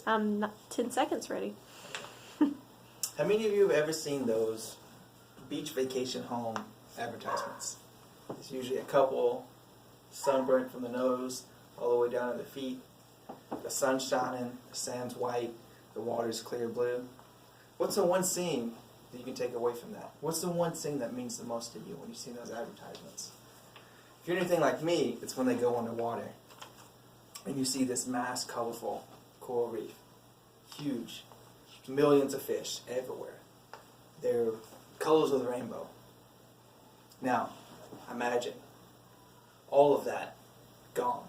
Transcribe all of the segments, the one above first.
I'm not 10 seconds ready. How many of you have ever seen those beach vacation home advertisements? It's usually a couple, sunburnt from the nose all the way down to the feet. The sun's shining, the sand's white, the water's clear blue. What's the one scene that you can take away from that? What's the one scene that means the most to you when you see those advertisements? If you're anything like me, it's when they go underwater and you see this mass, colorful coral reef. Huge. Millions of fish everywhere. They're colors of the rainbow. Now, imagine all of that gone.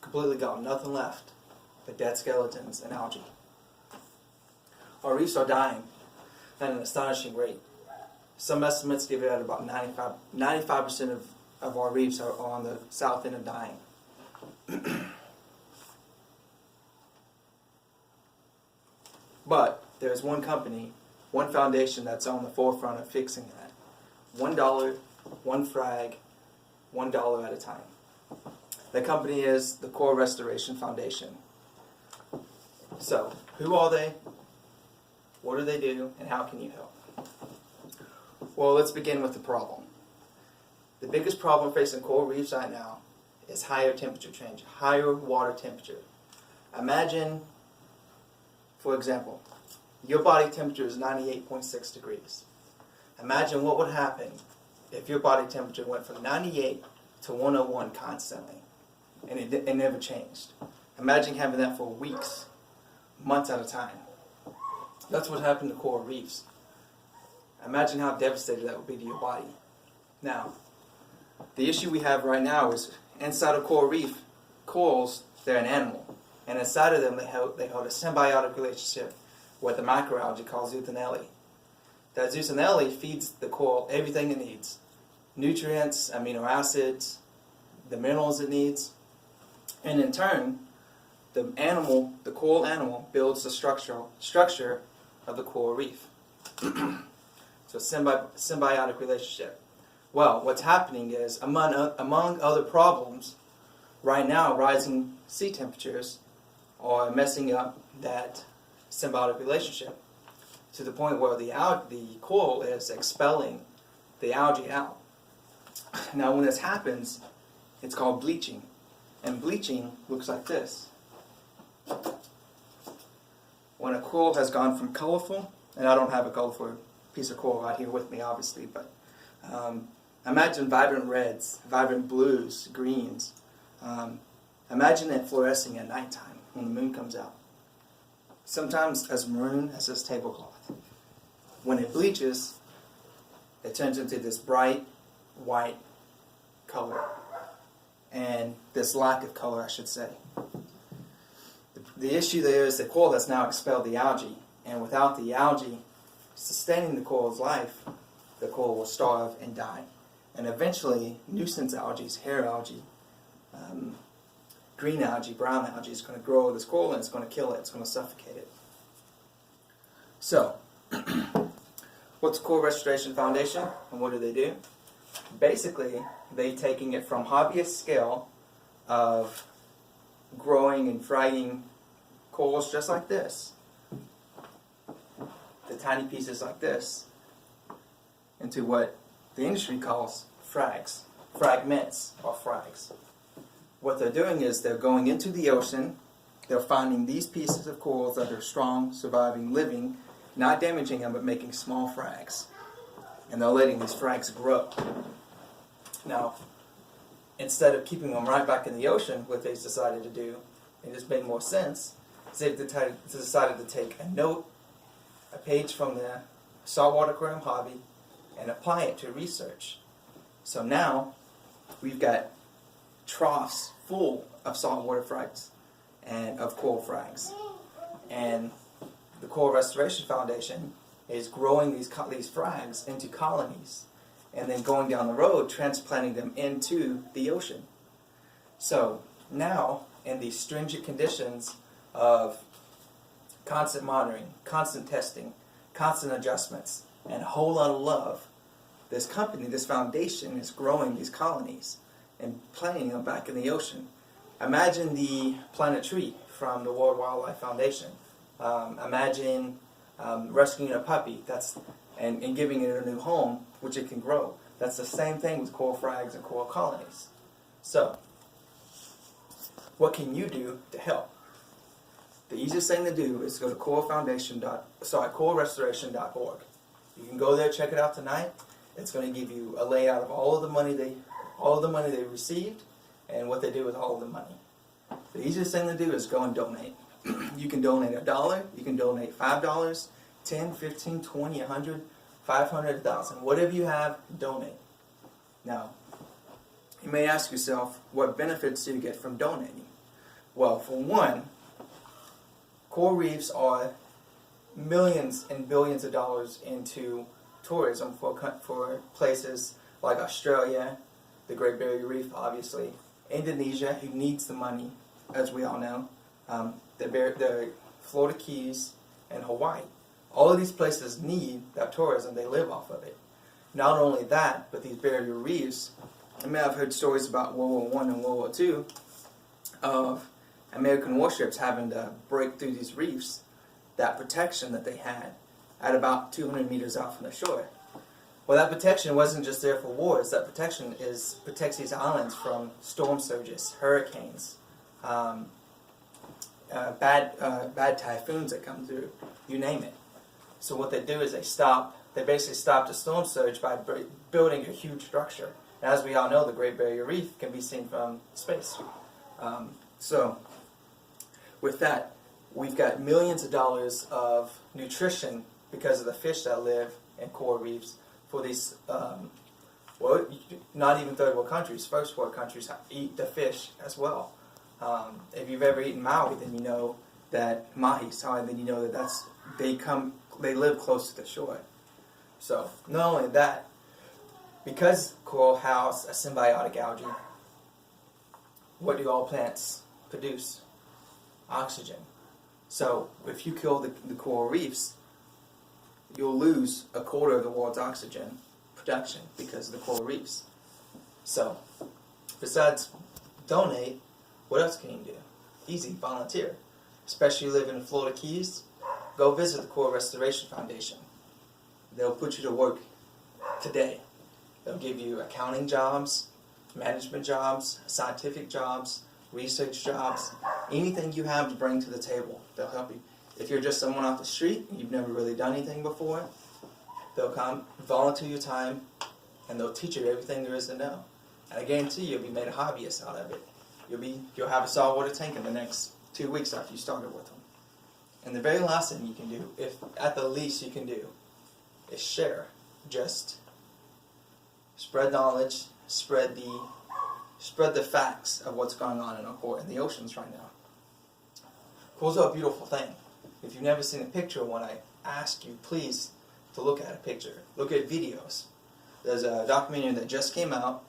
Completely gone. Nothing left but dead skeletons and algae. Our reefs are dying at an astonishing rate. Some estimates give it at about 95% of our reefs are on the south end of dying. But there's one company, one foundation that's on the forefront of fixing that. $1, one frag, $1 at a time. The company is the Coral Restoration Foundation. So, who are they? What do they do? And how can you help? Well, let's begin with the problem. The biggest problem facing coral reefs right now is higher temperature change, higher water temperature. Imagine, for example, your body temperature is 98.6 degrees. Imagine what would happen if your body temperature went from 98 to 101 constantly, and it never changed. Imagine having that for weeks, months at a time. That's what happened to coral reefs. Imagine how devastating that would be to your body. Now, the issue we have right now is inside a coral reef, corals, they're an animal. And inside of them, they hold a symbiotic relationship with a microalgae called Zooxanella. That Zooxanella feeds the coral everything it needs. Nutrients, amino acids, the minerals it needs. And in turn, the coral animal builds the structure of the coral reef. So symbiotic relationship. Well, what's happening is, among other problems, right now rising sea temperatures are messing up that symbiotic relationship to the point where the coral is expelling the algae out. Now when this happens, it's called bleaching. And bleaching looks like this. When a coral has gone from colorful, and I don't have a colorful piece of coral right here with me obviously, but imagine vibrant reds, vibrant blues, greens. Imagine it fluorescing at nighttime when the moon comes out. Sometimes as maroon as this tablecloth. When it bleaches, it turns into this bright white color. And this lack of color, I should say. The issue there is the coral has now expelled the algae. And without the algae sustaining the coral's life, the coral will starve and die. And eventually, nuisance algae, hair algae, green algae, brown algae is going to grow this coral and it's going to kill it, it's going to suffocate it. So, what's the Coral Restoration Foundation and what do? Basically, they're taking it from hobbyist scale of growing and fragging corals just like this, the tiny pieces like this, into what the industry calls frags, fragments or frags. What they're doing is they're going into the ocean, they're finding these pieces of corals that are strong, surviving, living, not damaging them but making small frags. And they're letting these frags grow. Now, instead of keeping them right back in the ocean, what they decided to do, and just made more sense, is they decided to take a page from the saltwater aquarium hobby, and apply it to research. So now, we've got troughs full of saltwater frags and of coral frags. And the Coral Restoration Foundation is growing these frags into colonies and then going down the road transplanting them into the ocean. So now, in these stringent conditions of constant monitoring, constant testing, constant adjustments, and a whole lot of love, this company, this foundation is growing these colonies and planting them back in the ocean. Imagine the planet tree from the World Wildlife Foundation. Imagine rescuing a puppy and giving it a new home, which it can grow. That's the same thing with coral frags and coral colonies. So, what can you do to help? The easiest thing to do is go to coralrestoration.org. You can go there, check it out tonight. It's going to give you a layout of all of the money they received and what they do with all of the money. The easiest thing to do is go and donate. You can donate $1, you can donate $5, 10, 15, 20, 100, 500, 1,000. Whatever you have, donate. Now, you may ask yourself, what benefits do you get from donating? Well, for one, coral reefs are millions and billions of dollars into tourism for places like Australia, the Great Barrier Reef, obviously, Indonesia, who needs the money, as we all know, the Florida Keys, and Hawaii. All of these places need that tourism. They live off of it. Not only that, but these barrier reefs, I may have heard stories about World War I and World War II of American warships having to break through these reefs, that protection that they had at about 200 meters out from the shore. Well, that protection wasn't just there for wars. That protection protects these islands from storm surges, hurricanes, bad typhoons that come through, you name it. So what they do is they basically stop the storm surge by building a huge structure. And as we all know, the Great Barrier Reef can be seen from space. So with that, we've got millions of dollars of nutrition because of the fish that live in coral reefs for these, not even third world countries, first world countries eat the fish as well. If you've ever eaten mahi, then you know that then you know that they live close to the shore. So not only that, because coral house a symbiotic algae, what do all plants produce? Oxygen. So if you kill the coral reefs, you'll lose a quarter of the world's oxygen production because of the coral reefs. So besides donate, what else can you do? Easy, volunteer. Especially if you live in the Florida Keys, go visit the Coral Restoration Foundation. They'll put you to work today. They'll give you accounting jobs, management jobs, scientific jobs, research jobs, anything you have to bring to the table, they'll help you. If you're just someone off the street and you've never really done anything before, they'll come, volunteer your time, and they'll teach you everything there is to know. And I guarantee you'll be made a hobbyist out of it. You'll have a saltwater tank in the next 2 weeks after you started with them. And the very last thing you can do, if at the least you can do, is share. Just spread knowledge, spread the facts of what's going on in the oceans right now. Corals are a beautiful thing. If you've never seen a picture of one, I ask you please to look at a picture. Look at videos. There's a documentary that just came out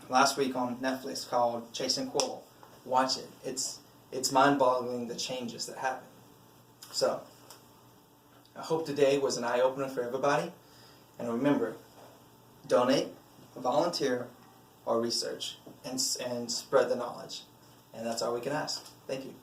last week on Netflix called Chasing Coral. Watch it. It's mind-boggling the changes that happen. So, I hope today was an eye-opener for everybody. And remember, donate, volunteer, or research, and spread the knowledge. And that's all we can ask. Thank you.